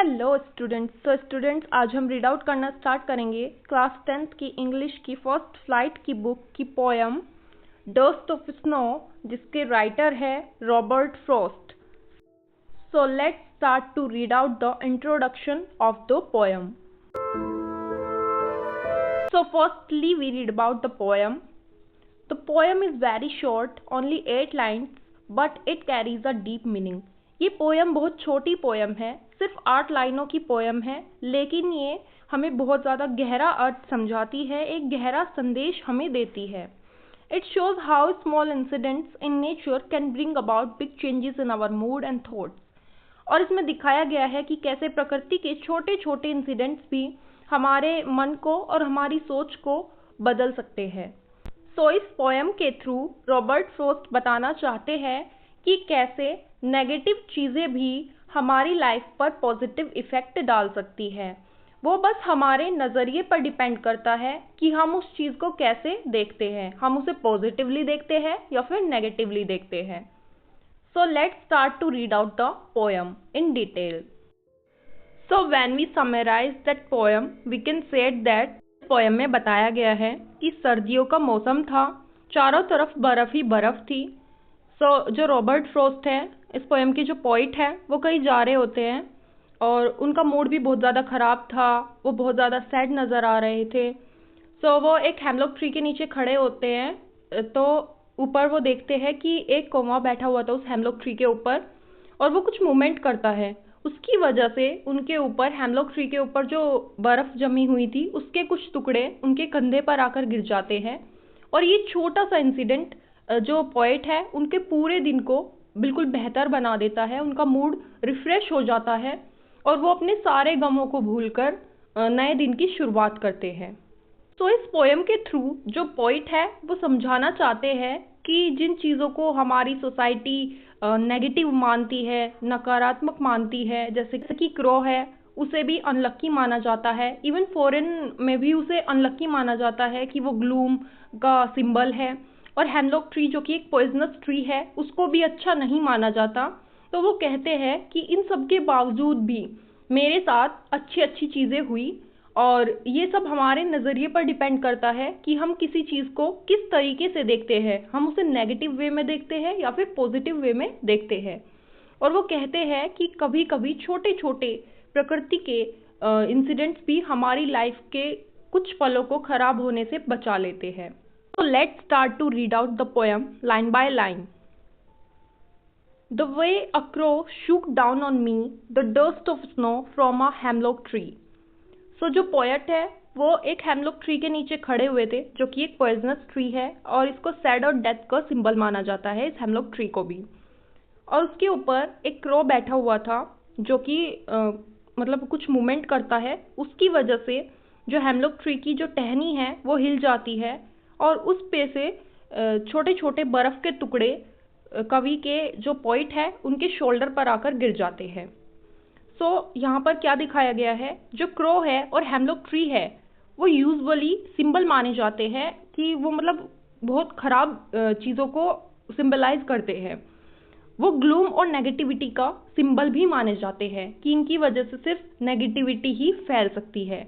Hello students. Students आज हम read out करना स्टार्ट करेंगे क्लास 10th की इंग्लिश की फर्स्ट फ्लाइट की बुक की पोएम डस्ट ऑफ स्नो, जिसके राइटर है Robert Frost. So let's start to read out the introduction of the poem. So firstly we read about the poem. The poem is very short, only 8 lines, but it carries a deep meaning. ये poem बहुत छोटी poem है, सिर्फ 8 लाइनों की poem है, लेकिन ये हमें बहुत ज़्यादा गहरा अर्थ समझाती है, एक गहरा संदेश हमें देती है. It shows how small incidents in nature can bring about big changes in our mood and thoughts. और इसमें दिखाया गया है कि कैसे प्रकृति के छोटे छोटे इंसिडेंट्स भी हमारे मन को और हमारी सोच को बदल सकते हैं. सो इस पोएम के थ्रू रॉबर्ट फ्रॉस्ट बताना चाहते हैं कि कैसे नेगेटिव चीज़ें भी हमारी लाइफ पर पॉजिटिव इफ़ेक्ट डाल सकती है. वो बस हमारे नज़रिए पर डिपेंड करता है कि हम उस चीज़ को कैसे देखते हैं, हम उसे पॉजिटिवली देखते हैं या फिर नेगेटिवली देखते हैं. So let's start to read out the poem in detail. So when we summarize that poem, we can say that poem में बताया गया है कि सर्दियों का मौसम था, चारों तरफ बर्फ ही बर्फ थी. So जो रॉबर्ट फ्रॉस्ट है, इस पोएम के जो पोइट है, वो कहीं जा रहे होते हैं और उनका मूड भी बहुत ज़्यादा ख़राब था, वो बहुत ज़्यादा सैड नज़र आ रहे थे. So वो एक हेमलॉक ट्री के नीचे खड़े होते हैं, तो ऊपर वो देखते हैं कि एक कौवा बैठा हुआ था उस हेमलॉक ट्री के ऊपर और वो कुछ मूवमेंट करता है. उसकी वजह से उनके ऊपर, हेमलॉक ट्री के ऊपर जो बर्फ़ जमी हुई थी, उसके कुछ टुकड़े उनके कंधे पर आकर गिर जाते हैं. और ये छोटा सा इंसिडेंट जो पोएट है, उनके पूरे दिन को बिल्कुल बेहतर बना देता है. उनका मूड रिफ़्रेश हो जाता है और वो अपने सारे गमों को भूलकर नए दिन की शुरुआत करते हैं. तो इस पोएम के थ्रू जो पोइट है वो समझाना चाहते हैं कि जिन चीज़ों को हमारी सोसाइटी नेगेटिव मानती है, नकारात्मक मानती है, जैसे कि क्रो है, उसे भी अनलक्की माना जाता है. इवन फॉरेन में भी उसे अनलक्की माना जाता है कि वो ग्लूम का सिंबल है. और हेमलॉक ट्री जो कि एक पॉइजनस ट्री है, उसको भी अच्छा नहीं माना जाता. तो वो कहते हैं कि इन सब के बावजूद भी मेरे साथ अच्छी अच्छी चीज़ें हुई और ये सब हमारे नज़रिए पर डिपेंड करता है कि हम किसी चीज़ को किस तरीके से देखते हैं. हम उसे नेगेटिव वे में देखते हैं या फिर पॉजिटिव वे में देखते हैं. और वो कहते हैं कि कभी कभी छोटे छोटे प्रकृति के इंसिडेंट्स भी हमारी लाइफ के कुछ पलों को खराब होने से बचा लेते हैं. तो let's start to read out the poem line by line. The way a crow shook down on me the dust of snow from a hemlock tree. सो जो पोएट है वो एक हेमलॉक ट्री के नीचे खड़े हुए थे, जो कि एक पॉइजनस ट्री है और इसको सैड और डेथ का सिंबल माना जाता है, इस हेमलॉक ट्री को भी. और उसके ऊपर एक क्रो बैठा हुआ था जो कि मतलब कुछ मूवमेंट करता है. उसकी वजह से जो हेमलॉक ट्री की जो टहनी है वो हिल जाती है और उस पे से छोटे छोटे बर्फ़ के टुकड़े कवि के जो पोइट है उनके शोल्डर पर आकर गिर जाते हैं. सो यहाँ पर क्या दिखाया गया है, जो क्रो है और हेमलॉक ट्री है वो यूजुअली सिंबल माने जाते हैं कि वो मतलब बहुत ख़राब चीज़ों को सिंबलाइज करते हैं. वो ग्लूम और नेगेटिविटी का सिंबल भी माने जाते हैं कि इनकी वजह से सिर्फ नेगेटिविटी ही फैल सकती है.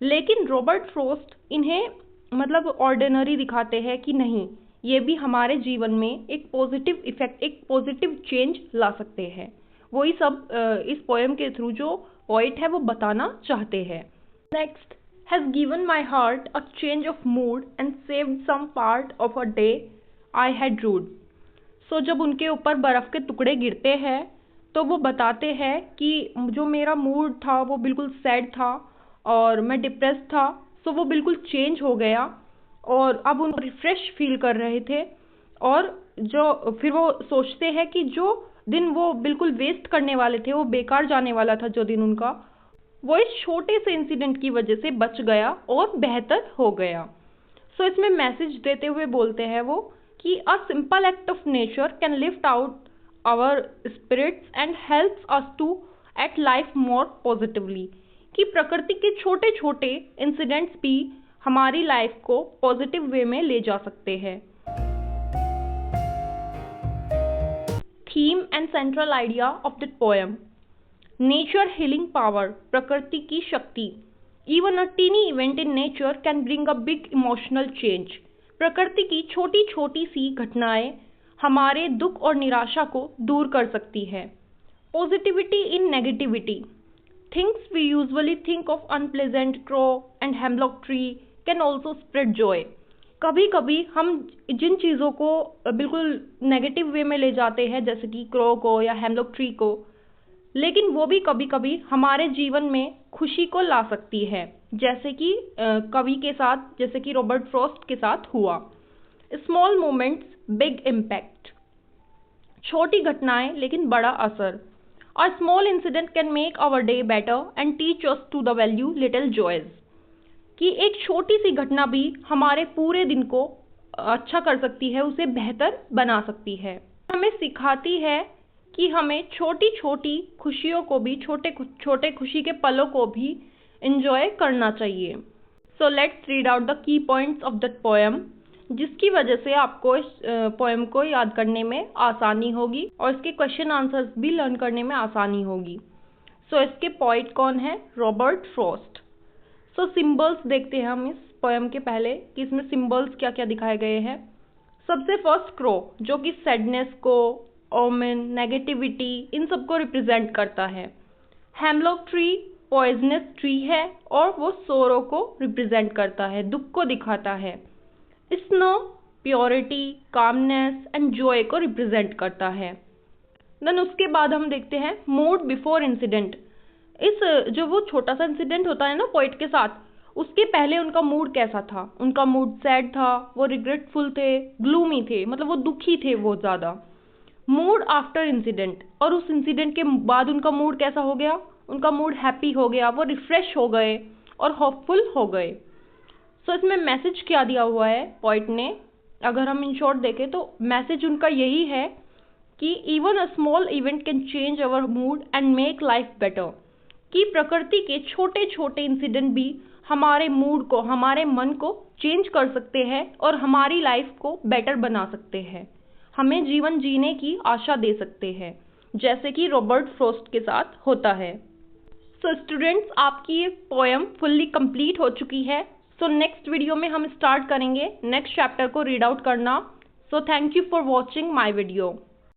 लेकिन रॉबर्ट फ्रॉस्ट इन्हें मतलब ऑर्डिनरी दिखाते हैं कि नहीं, ये भी हमारे जीवन में एक पॉजिटिव इफेक्ट, एक पॉजिटिव चेंज ला सकते हैं. वही सब इस पोएम के थ्रू जो पोइट है वो बताना चाहते हैं. Next, has given my heart a change of mood and saved some part of a day I had rued. सो जब उनके ऊपर बर्फ़ के टुकड़े गिरते हैं तो वो बताते हैं कि जो मेरा मूड था वो बिल्कुल सैड था और मैं डिप्रेस था. सो वो बिल्कुल चेंज हो गया और अब उन रिफ़्रेश फील कर रहे थे. और जो फिर वो सोचते हैं कि जो दिन वो बिल्कुल वेस्ट करने वाले थे, वो बेकार जाने वाला था जो दिन उनका, वो इस छोटे से इंसिडेंट की वजह से बच गया और बेहतर हो गया. सो इसमें मैसेज देते हुए बोलते हैं वो कि a simple act of nature can lift out our spirits and helps us to at life more positively. कि प्रकृति के छोटे छोटे इंसिडेंट्स भी हमारी लाइफ को पॉजिटिव वे में ले जा सकते हैं. Theme and central idea of the poem. Nature healing power, प्रकृति की शक्ति। Even a tiny event in nature can bring a big emotional change. प्रकृति की छोटी छोटी सी घटनाएं हमारे दुख और निराशा को दूर कर सकती है। Positivity in negativity. Things we usually think of unpleasant crow and hemlock tree can also spread joy. कभी कभी हम जिन चीज़ों को बिल्कुल नेगेटिव वे में ले जाते हैं, जैसे कि क्रो को या हेमलॉक ट्री को, लेकिन वो भी कभी कभी हमारे जीवन में खुशी को ला सकती है, जैसे कि कवि के साथ, जैसे कि रॉबर्ट फ्रॉस्ट के साथ हुआ। Small moments big impact. छोटी घटनाएं लेकिन बड़ा असर। A small incident can make our day better and teach us to the value little joys। कि एक छोटी सी घटना भी हमारे पूरे दिन को अच्छा कर सकती है, उसे बेहतर बना सकती है। हमें सिखाती है कि हमें छोटी छोटी खुशियों को भी, छोटे छोटे खुशी के पलों को भी एंजॉय करना चाहिए। So let's read out the key points of that poem, जिसकी वजह से आपको इस पोएम को याद करने में आसानी होगी और इसके क्वेश्चन आंसर्स भी लर्न करने में आसानी होगी। सो इसके पोइट कौन है? Robert Frost. सो सिंबल्स देखते हैं हम इस पोएम के पहले कि इसमें सिंबल्स क्या क्या दिखाए गए हैं। सबसे फर्स्ट क्रो, जो कि सैडनेस को, ओमेन, नेगेटिविटी, इन सबको रिप्रेजेंट करता है। हेमलॉक ट्री पॉइजनस ट्री है और वो सोरो को रिप्रेजेंट करता है, दुख को दिखाता है। Snow purity, calmness and Joy को रिप्रेजेंट करता है। देन उसके बाद हम देखते हैं मूड बिफोर इंसिडेंट। इस जो वो छोटा सा इंसिडेंट होता है ना पोइट के साथ, उसके पहले उनका मूड कैसा था? उनका मूड सैड था, वो रिग्रेटफुल थे, ग्लूमी थे, मतलब वो दुखी थे बहुत ज़्यादा। मूड आफ्टर इंसिडेंट, और उस इंसिडेंट के बाद उनका मूड कैसा हो गया? उनका मूड हैप्पी हो गया, वो रिफ्रेश हो गए और होपफुल हो गए। सो इसमें मैसेज क्या दिया हुआ है पोइट ने? अगर हम इन शॉर्ट देखें तो मैसेज उनका यही है कि even a small event can change our mood and make life better. कि प्रकृति के छोटे छोटे इंसिडेंट भी हमारे मूड को, हमारे मन को चेंज कर सकते हैं और हमारी लाइफ को बेटर बना सकते हैं, हमें जीवन जीने की आशा दे सकते हैं, जैसे कि रॉबर्ट फ्रॉस्ट के साथ होता है। सो स्टूडेंट्स, आपकी ये पोएम फुल्ली कंप्लीट हो चुकी है। सो नेक्स्ट वीडियो में हम स्टार्ट करेंगे नेक्स्ट चैप्टर को रीड आउट करना। So thank you for watching my video.